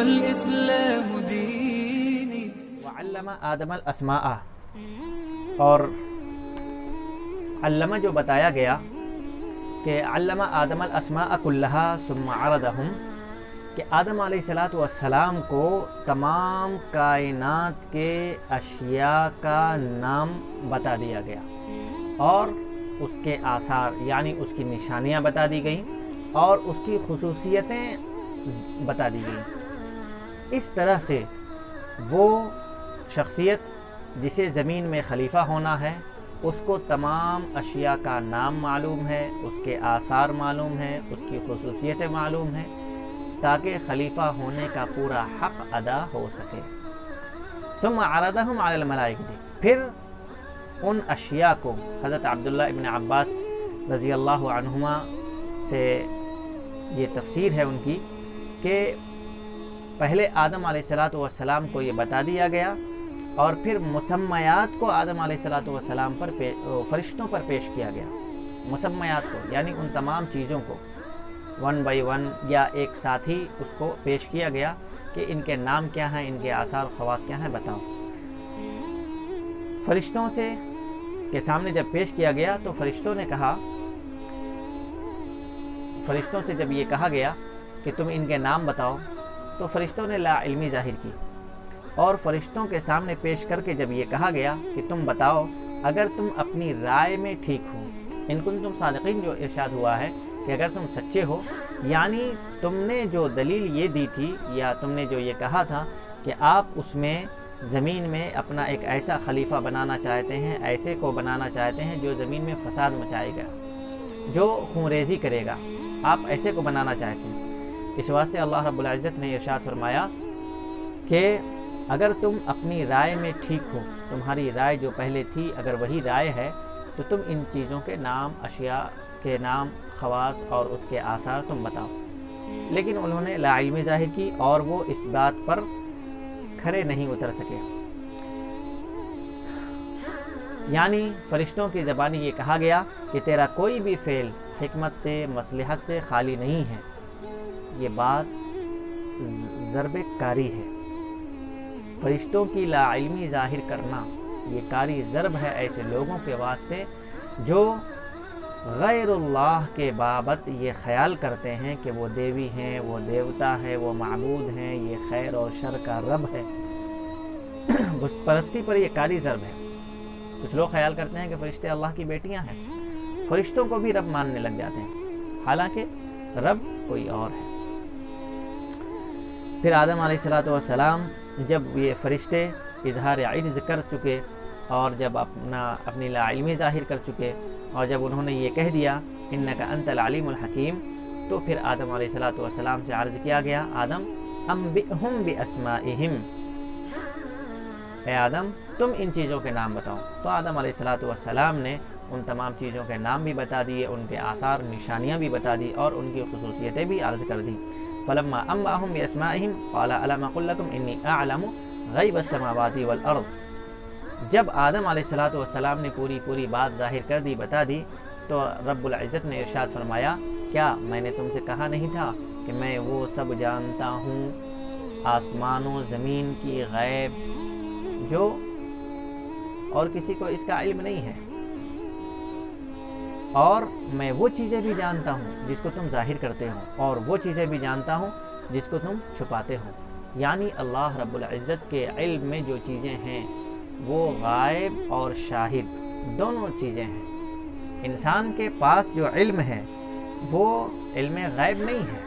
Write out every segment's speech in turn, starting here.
والإسلام ديني. وعلم آدم الاسماء، اور علمہ جو بتایا گیا کہ علم آدم الاسماء کلہا ثم عرضہم، کہ آدم علیہ السلام کو تمام کائنات کے اشیاء کا نام بتا دیا گیا اور اس کے آثار یعنی اس کی نشانیاں بتا دی گئیں اور اس کی خصوصیتیں بتا دی گئیں۔ اس طرح سے وہ شخصیت جسے زمین میں خلیفہ ہونا ہے اس کو تمام اشیاء کا نام معلوم ہے، اس کے آثار معلوم ہیں، اس کی خصوصیتیں معلوم ہیں، تاکہ خلیفہ ہونے کا پورا حق ادا ہو سکے۔ ثم عرضہم علی الملائکہ، پھر ان اشیاء کو حضرت عبداللہ ابن عباس رضی اللہ عنہما سے یہ تفسیر ہے ان کی کہ پہلے آدم علیہ السلام کو یہ بتا دیا گیا اور پھر مسمیات کو آدم علیہ السلام پر فرشتوں پر پیش کیا گیا۔ مسمیات کو یعنی ان تمام چیزوں کو ون بائی ون یا ایک ساتھ ہی اس کو پیش کیا گیا کہ ان کے نام کیا ہیں، ان کے آثار خواص کیا ہیں، بتاؤ۔ فرشتوں سے کے سامنے جب پیش کیا گیا تو فرشتوں نے کہا، فرشتوں سے جب یہ کہا گیا کہ تم ان کے نام بتاؤ تو فرشتوں نے لا علمی ظاہر کی، اور فرشتوں کے سامنے پیش کر کے جب یہ کہا گیا کہ تم بتاؤ اگر تم اپنی رائے میں ٹھیک ہو، ان کنتم صادقین جو ارشاد ہوا ہے کہ اگر تم سچے ہو، یعنی تم نے جو دلیل یہ دی تھی یا تم نے جو یہ کہا تھا کہ آپ اس میں زمین میں اپنا ایک ایسا خلیفہ بنانا چاہتے ہیں، ایسے کو بنانا چاہتے ہیں جو زمین میں فساد مچائے گا، جو خون ریزی کرے گا، آپ ایسے کو بنانا چاہتے ہیں۔ اس واسطے اللہ رب العزت نے ارشاد فرمایا کہ اگر تم اپنی رائے میں ٹھیک ہو، تمہاری رائے جو پہلے تھی اگر وہی رائے ہے تو تم ان چیزوں کے نام، اشیاء کے نام، خواص اور اس کے آثار تم بتاؤ۔ لیکن انہوں نے لا علمی ظاہر کی اور وہ اس بات پر کھرے نہیں اتر سکے۔ یعنی فرشتوں کی زبانی یہ کہا گیا کہ تیرا کوئی بھی فعل حکمت سے، مصلحت سے خالی نہیں ہے۔ یہ بات ضرب کاری ہے، فرشتوں کی لا علمی ظاہر کرنا یہ کاری ضرب ہے ایسے لوگوں کے واسطے جو غیر اللہ کے بابت یہ خیال کرتے ہیں کہ وہ دیوی ہیں، وہ دیوتا ہے، وہ معبود ہیں، یہ خیر اور شر کا رب ہے۔ بت پرستی پر یہ کاری ضرب ہے۔ کچھ لوگ خیال کرتے ہیں کہ فرشتے اللہ کی بیٹیاں ہیں، فرشتوں کو بھی رب ماننے لگ جاتے ہیں، حالانکہ رب کوئی اور ہے۔ پھر آدم علیہ السلام جب یہ فرشتے اظہار عجز کر چکے اور جب اپنی لا علمی ظاہر کر چکے اور جب انہوں نے یہ کہہ دیا انکا انت العلیم الحکیم، تو پھر آدم علیہ السلام سے عرض کیا گیا آدم انبئہم باسمائہم، اے آدم تم ان چیزوں کے نام بتاؤ۔ تو آدم علیہ السلام نے ان تمام چیزوں کے نام بھی بتا دیے، ان کے آثار، نشانیاں بھی بتا دی اور ان کی خصوصیتیں بھی عرض کر دی۔ فلما انبأہم باسمائہم قال الم اقل لکم انی اعلم غیب السماوات والارض، جب آدم علیہ السلام نے پوری بات ظاہر کر دی، بتا دی، تو رب العزت نے ارشاد فرمایا کیا میں نے تم سے کہا نہیں تھا کہ میں وہ سب جانتا ہوں آسمان و زمین کی غیب جو اور کسی کو اس کا علم نہیں ہے، اور میں وہ چیزیں بھی جانتا ہوں جس کو تم ظاہر کرتے ہو اور وہ چیزیں بھی جانتا ہوں جس کو تم چھپاتے ہو۔ یعنی اللہ رب العزت کے علم میں جو چیزیں ہیں وہ غائب اور شاہد دونوں چیزیں ہیں۔ انسان کے پاس جو علم ہے وہ علم غیب نہیں ہے،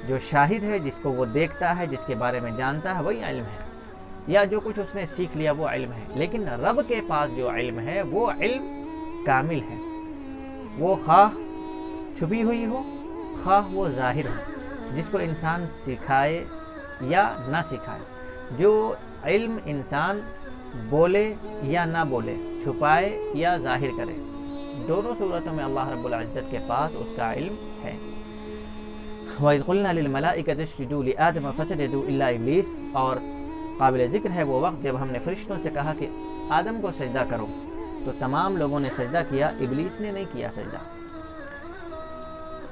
جو شاہد ہے، جس کو وہ دیکھتا ہے، جس کے بارے میں جانتا ہے، وہی علم ہے، یا جو کچھ اس نے سیکھ لیا وہ علم ہے۔ لیکن رب کے پاس جو علم ہے وہ علم کامل ہے، وہ خواہ چھپی ہوئی ہو خواہ وہ ظاہر ہو، جس کو انسان سکھائے یا نہ سکھائے، جو علم انسان بولے یا نہ بولے، چھپائے یا ظاہر کرے، دونوں صورتوں میں اللہ رب العزت کے پاس اس کا علم ہے۔ وَإِذْ قُلْنَا لِلْمَلَائِكَةِ اسْجُدُوا لِآدَمَ فَسَجَدُوا إِلَّا إِبْلِيسَ، اور قابل ذکر ہے وہ وقت جب ہم نے فرشتوں سے کہا کہ آدم کو سجدہ کرو، تو تمام لوگوں نے سجدہ کیا، ابلیس نے نہیں کیا سجدہ۔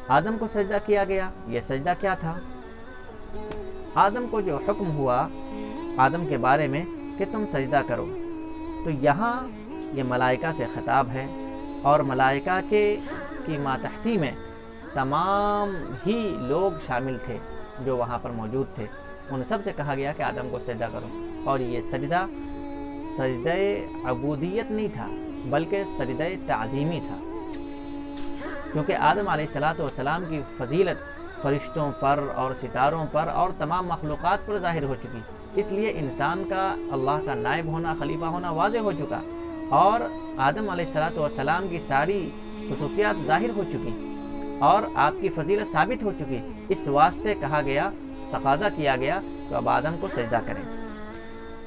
آدم کو سجدہ کیا گیا، یہ سجدہ کیا تھا؟ آدم کو جو حکم ہوا آدم کے بارے میں کہ تم سجدہ کرو، تو یہاں یہ ملائکہ سے خطاب ہے، اور ملائکہ کی ماتحتی میں تمام ہی لوگ شامل تھے جو وہاں پر موجود تھے۔ ان سب سے کہا گیا کہ آدم کو سجدہ کرو، اور یہ سجدہ سجدہ عبودیت نہیں تھا بلکہ سجدہ تعظیمی تھا، کیونکہ آدم علیہ السلام کی فضیلت فرشتوں پر اور ستاروں پر اور تمام مخلوقات پر ظاہر ہو چکی، اس لیے انسان کا اللہ کا نائب ہونا، خلیفہ ہونا واضح ہو چکا، اور آدم علیہ السلام کی ساری خصوصیات ظاہر ہو چکی اور آپ کی فضیلت ثابت ہو چکی۔ اس واسطے کہا گیا، تقاضا کیا گیا کہ اب آدم کو سجدہ کریں۔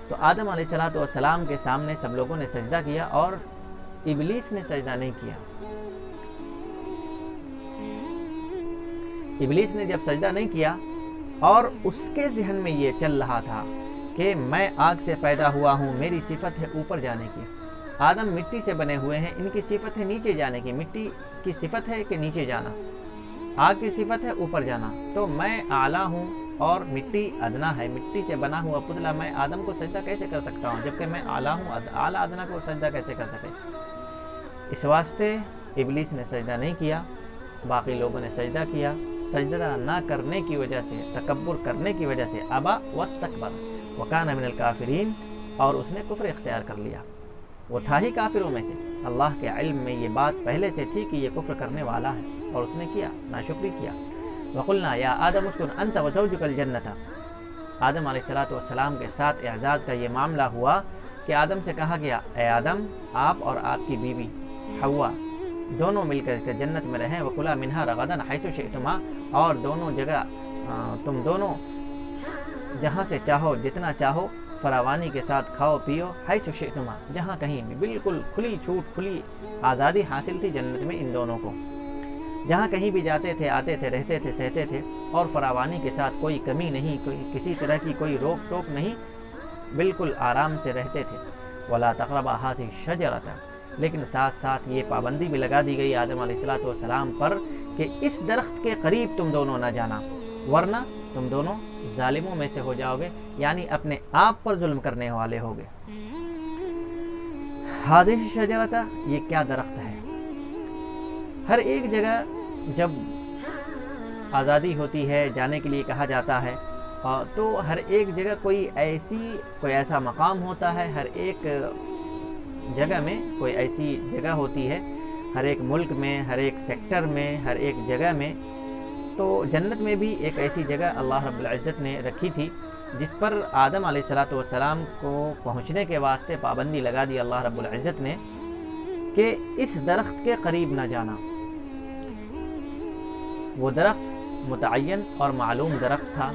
تو آدم علیہ السلام کے سامنے سب لوگوں نے سجدہ کیا، اور ابلیس نے سجدہ نہیں کیا۔ ابلیس نے جب سجدہ نہیں کیا اور اس کے ذہن میں یہ چل رہا تھا کہ میں آگ سے پیدا ہوا ہوں، میری صفت ہے اوپر جانے کی، آدم مٹی سے بنے ہوئے ہیں، ان کی صفت ہے نیچے جانے کی، مٹی کی صفت ہے کہ نیچے جانا، آگ کی صفت ہے اوپر جانا، تو میں اعلیٰ ہوں اور مٹی ادنا ہے، مٹی سے بنا ہوا پتلا، میں آدم کو سجدہ کیسے کر سکتا ہوں جبکہ میں اعلیٰ ہوں، اعلیٰ ادنا کو سجدہ کیسے کر سکے؟ اس واسطے ابلیس نے سجدہ نہیں کیا، باقی لوگوں نے سجدہ کیا۔ سجدہ نہ کرنے کی وجہ سے، تکبر کرنے کی وجہ سے، ابا واستکبر وکان من الکافرین، اور اس نے کفر اختیار کر لیا، وہ تھا ہی کافروں میں سے۔ اللہ کے علم میں یہ بات پہلے سے تھی کہ یہ کفر کرنے والا ہے، اور اس نے کیا، ناشکری کیا۔ وقلنا یا آدم اسکن انت وزوجک الجنۃ، آدم علیہ السلام کے ساتھ اعزاز کا یہ معاملہ ہوا کہ آدم سے کہا گیا، اے آدم آپ اور آپ کی بیوی حوا دونوں مل کر جنت میں رہیں، وکلا منہا رغدن حیث شئتما، اور دونوں جگہ تم دونوں جہاں سے چاہو، جتنا چاہو فراوانی کے ساتھ کھاؤ پیو، حیث شئتما، جہاں کہیں بھی، بالکل کھلی چھوٹ، کھلی آزادی حاصل تھی جنت میں ان دونوں کو، جہاں کہیں بھی جاتے تھے، آتے تھے، رہتے تھے، سہتے تھے، اور فراوانی کے ساتھ کوئی کمی نہیں، کوئی کسی طرح کی کوئی روک ٹوک نہیں، بالکل آرام سے رہتے تھے۔ ولا تقربا هذه الشجرۃ، لیکن ساتھ ساتھ یہ پابندی بھی لگا دی گئی آدم علیہ السلام پر کہ اس درخت کے قریب تم دونوں نہ جانا، ورنہ تم دونوں ظالموں میں سے ہو جاؤ گے، یعنی اپنے آپ پر ظلم کرنے والے ہوگے۔ هذه الشجرۃ، یہ کیا درخت ہے؟ ہر ایک جگہ جب آزادی ہوتی ہے، جانے کے لیے کہا جاتا ہے، تو ہر ایک جگہ کوئی ایسا مقام ہوتا ہے، ہر ایک جگہ میں کوئی ایسی جگہ ہوتی ہے، ہر ایک ملک میں، ہر ایک سیکٹر میں، ہر ایک جگہ میں۔ تو جنت میں بھی ایک ایسی جگہ اللہ رب العزت نے رکھی تھی جس پر آدم علیہ السلام کو پہنچنے کے واسطے پابندی لگا دی اللہ رب العزت نے کہ اس درخت کے قریب نہ جانا۔ وہ درخت متعین اور معلوم درخت تھا،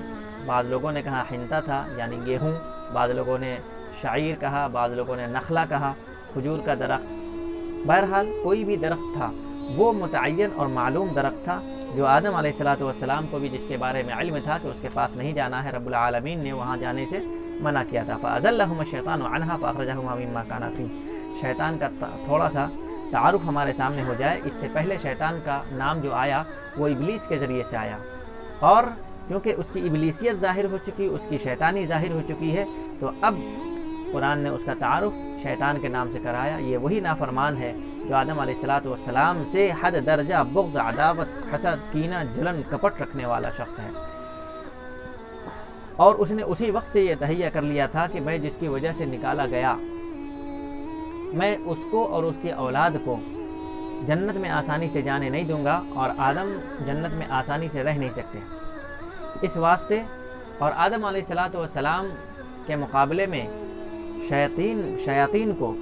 بعض لوگوں نے کہا حنطہ تھا یعنی گیہوں، بعض لوگوں نے شعیر کہا، بعض لوگوں نے نخلا کہا، کھجور کا درخت، بہرحال کوئی بھی درخت تھا، وہ متعین اور معلوم درخت تھا جو آدم علیہ السلام کو بھی جس کے بارے میں علم تھا کہ اس کے پاس نہیں جانا ہے، رب العالمین نے وہاں جانے سے منع کیا تھا۔ فَأَزَلَّهُمَ الشَّيْطَانُ عَنْهَا فَأَخْرَجَهُمَا مِمَّا كَانَ فِيهِ۔ شیطان کا تھوڑا سا تعارف ہمارے سامنے ہو جائے۔ اس سے پہلے شیطان کا نام جو آیا وہ ابلیس کے ذریعے سے آیا، اور کیونکہ اس کی ابلیسیت ظاہر ہو چکی، اس کی شیطانی ظاہر ہو چکی ہے، تو اب قرآن نے اس کا تعارف شیطان کے نام سے کرایا۔ یہ وہی نافرمان ہے جو آدم علیہ السلام سے حد درجہ بغض، عداوت، حسد، کینہ، جلن، کپٹ رکھنے والا شخص ہے، اور اس نے اسی وقت سے یہ تہیہ کر لیا تھا کہ میں جس کی وجہ سے نکالا گیا، میں اس کو اور اس کی اولاد کو جنت میں آسانی سے جانے نہیں دوں گا، اور آدم جنت میں آسانی سے رہ نہیں سکتے۔ اس واسطے، اور آدم علیہ السلام کے مقابلے میں شیاطین کو،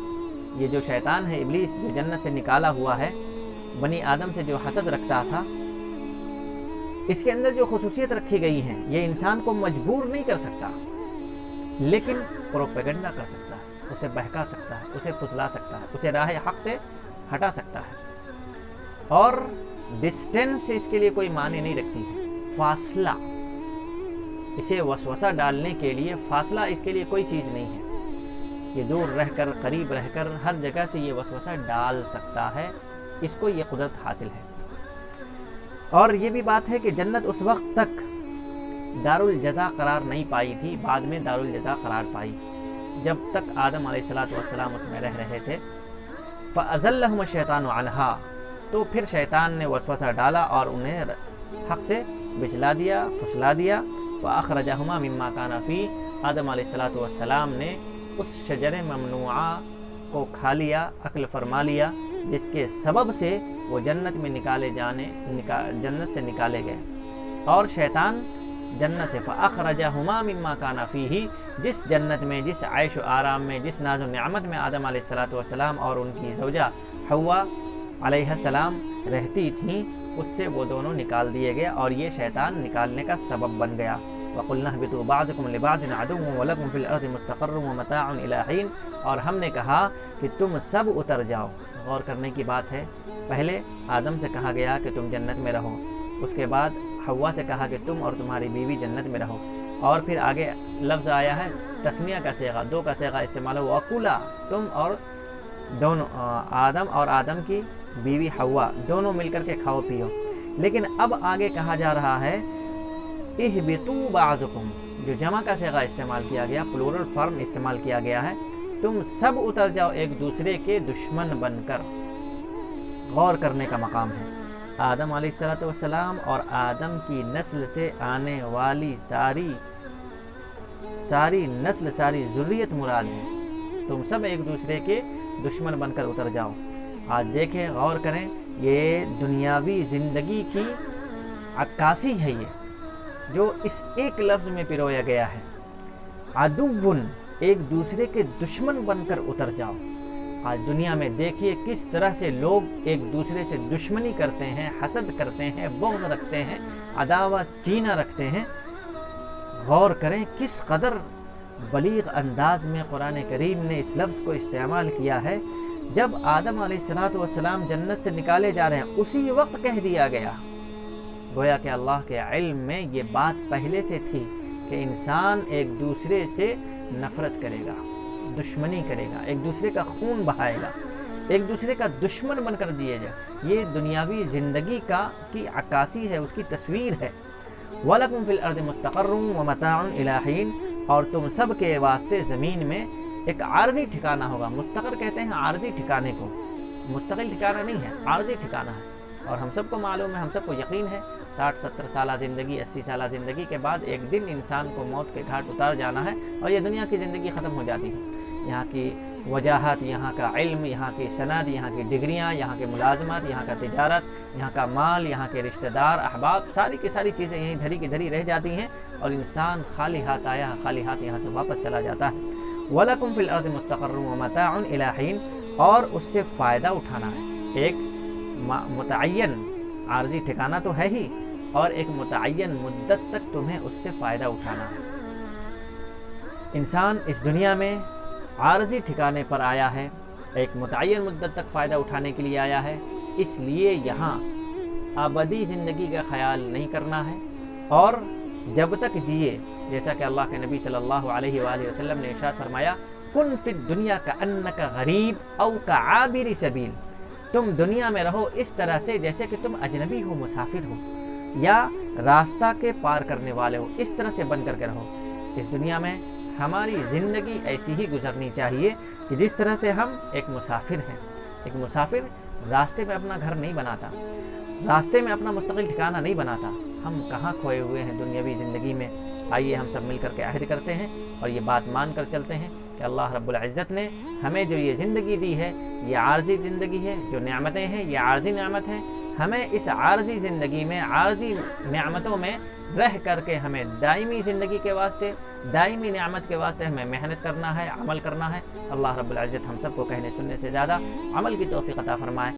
یہ جو شیطان ہے ابلیس جو جنت سے نکالا ہوا ہے، بنی آدم سے جو حسد رکھتا تھا، اس کے اندر جو خصوصیت رکھی گئی ہیں، یہ انسان کو مجبور نہیں کر سکتا، لیکن پروپیگنڈا کر سکتا ہے، اسے بہکا سکتا ہے، اسے پھسلا سکتا ہے، اسے راہ حق سے ہٹا سکتا ہے۔ اور ڈسٹینس اس کے لیے کوئی معنی نہیں رکھتی ہے، فاصلہ، اسے وسوسہ ڈالنے کے لیے فاصلہ اس کے لیے کوئی چیز نہیں ہے، یہ دور رہ کر، قریب رہ کر، ہر جگہ سے یہ وسوسہ ڈال سکتا ہے، اس کو یہ قدرت حاصل ہے۔ اور یہ بھی بات ہے کہ جنت اس وقت تک دارالجزا قرار نہیں پائی تھی، بعد میں دارالجزا قرار پائی، جب تک آدم علیہ السلام اس میں رہ رہے تھے۔ فَأَزَلَّهُمُ الشَّيْطَانُ عَنْهَا، تو پھر شیطان نے وسوسہ ڈالا اور انہیں حق سے بچلا دیا، پھسلا دیا۔ فَأَخْرَجَهُمَا مِمَّا كَانَ فِيهِ، آدم علیہ السلام نے اس شجر ممنوعہ کو کھا لیا، عقل فرما لیا، جس کے سبب سے وہ جنت میں جنت سے نکالے گئے، اور شیطان جنت سے فَأَخْرَجَهُمَا مِمَّا كَانَ فِيهِ، جس جنت میں، جس عیش و آرام میں، جس ناز و نعمت میں آدم علیہ السلام اور ان کی زوجہ حوا علیہ السلام رہتی تھیں، اس سے وہ دونوں نکال دیے گئے، اور یہ شیطان نکالنے کا سبب بن گیا۔ وَقُلْنَا اهْبِطُوا بَعْضُكُمْ لِبَعْضٍ عَدُوٌّ وَلَكُمْ فِي الْأَرْضِ مُسْتَقَرٌّ وَمَتَاعٌ إِلَىٰ حِينٍ، اور ہم نے کہا کہ تم سب اتر جاؤ۔ غور کرنے کی بات ہے، پہلے آدم سے کہا گیا کہ تم جنت میں رہو، اس کے بعد حوا سے کہا کہ تم اور تمہاری بیوی جنت میں رہو، اور پھر آگے لفظ آیا ہے تثنیہ کا صیغہ، دو کا صیغہ استعمال ہوا، وَكُلَا، تم اور دونوں، آدم اور آدم کی بیوی حوا، دونوں مل کر کے کھاؤ پیو۔ لیکن اب آگے کہا جا رہا ہے اِهْبِطُوا بَعْضُكُمْ، جو جمع کا صیغہ استعمال کیا گیا، پلورل فارم استعمال کیا گیا ہے، تم سب اتر جاؤ ایک دوسرے کے دشمن بن کر۔ غور کرنے کا مقام ہے، آدم علیہ السلام اور آدم کی نسل سے آنے والی ساری نسل، ساری ذریت مراد ہے، تم سب ایک دوسرے کے دشمن بن کر اتر جاؤ۔ آج دیکھیں، غور کریں، یہ دنیاوی زندگی کی عکاسی ہے، یہ جو اس ایک لفظ میں پرویا گیا ہے، عدوٌ، ایک دوسرے کے دشمن بن کر اتر جاؤ۔ آج دنیا میں دیکھیے کس طرح سے لوگ ایک دوسرے سے دشمنی کرتے ہیں، حسد کرتے ہیں، بغض رکھتے ہیں، عداوت کینہ رکھتے ہیں۔ غور کریں کس قدر بلیغ انداز میں قرآن کریم نے اس لفظ کو استعمال کیا ہے۔ جب آدم علیہ السلام جنت سے نکالے جا رہے ہیں، اسی وقت کہہ دیا گیا، گویا کہ اللہ کے علم میں یہ بات پہلے سے تھی کہ انسان ایک دوسرے سے نفرت کرے گا، دشمنی کرے گا، ایک دوسرے کا خون بہائے گا، ایک دوسرے کا دشمن بن کر دیے جائے۔ یہ دنیاوی زندگی کی عکاسی ہے، اس کی تصویر ہے۔ وَلَكُمْ فِي الْأَرْضِ مُسْتَقَرٌّ وَمَتَاعٌ إِلَىٰ حِينٍ، اور تم سب کے واسطے زمین میں ایک عارضی ٹھکانہ ہوگا۔ مستقر کہتے ہیں عارضی ٹھکانے کو، مستقل ٹھکانہ نہیں ہے، عارضی ٹھکانہ ہے۔ اور ہم سب کو معلوم ہے، ہم سب کو یقین ہے، 60-70 سالہ زندگی، 80 سالہ زندگی کے بعد ایک دن انسان کو موت کے گھاٹ اتار جانا ہے، اور یہ دنیا کی زندگی ختم ہو جاتی ہے۔ یہاں کی وجاہت، یہاں کا علم، یہاں کی سند، یہاں کی ڈگریاں، یہاں کے ملازمت، یہاں کا تجارت، یہاں کا مال، یہاں کے رشتہ دار احباب، ساری کی ساری چیزیں یہیں دھری کی دھری رہ جاتی ہیں، اور انسان خالی ہاتھ آیا، خالی ہاتھ یہاں سے واپس چلا جاتا ہے۔ وَلَكُمْ فِي الْأَرْضِ مُسْتَقَرٌّ وَمَتَاعٌ إِلَىٰ حِينٍ، اور اس سے فائدہ اٹھانا ہے۔ ایک متعین عارضی ٹھکانہ تو ہے ہی، اور ایک متعین مدت تک تمہیں اس سے فائدہ اٹھانا ہے۔ انسان اس دنیا میں عارضی ٹھکانے پر آیا ہے، ایک متعین مدت تک فائدہ اٹھانے کے لیے آیا ہے، اس لیے یہاں ابدی زندگی کا خیال نہیں کرنا ہے، اور جب تک جیے، جیسا کہ اللہ کے نبی صلی اللہ علیہ وآلہ وسلم نے ارشاد فرمایا، کن فی الدنیا کأنک غریب او کعابر سبیل، تم دنیا میں رہو اس طرح سے جیسے کہ تم اجنبی ہو، مسافر ہو، یا راستہ کے پار کرنے والے ہو، اس طرح سے بن کر کے رہو۔ اس دنیا میں ہماری زندگی ایسی ہی گزرنی چاہیے کہ جس طرح سے ہم ایک مسافر ہیں۔ ایک مسافر راستے میں اپنا گھر نہیں بناتا، راستے میں اپنا مستقل ٹھکانہ نہیں بناتا۔ ہم کہاں کھوئے ہوئے ہیں دنیاوی زندگی میں؟ آئیے ہم سب مل کر کے عہد کرتے ہیں اور یہ بات مان کر چلتے ہیں کہ اللہ رب العزت نے ہمیں جو یہ زندگی دی ہے، یہ عارضی زندگی ہے، جو نعمتیں ہیں یہ عارضی نعمت ہیں۔ ہمیں اس عارضی زندگی میں، عارضی نعمتوں میں رہ کر کے ہمیں دائمی زندگی کے واسطے، دائمی نعمت کے واسطے ہمیں محنت کرنا ہے، عمل کرنا ہے۔ اللہ رب العزت ہم سب کو کہنے سننے سے زیادہ عمل کی توفیق عطا فرمائے۔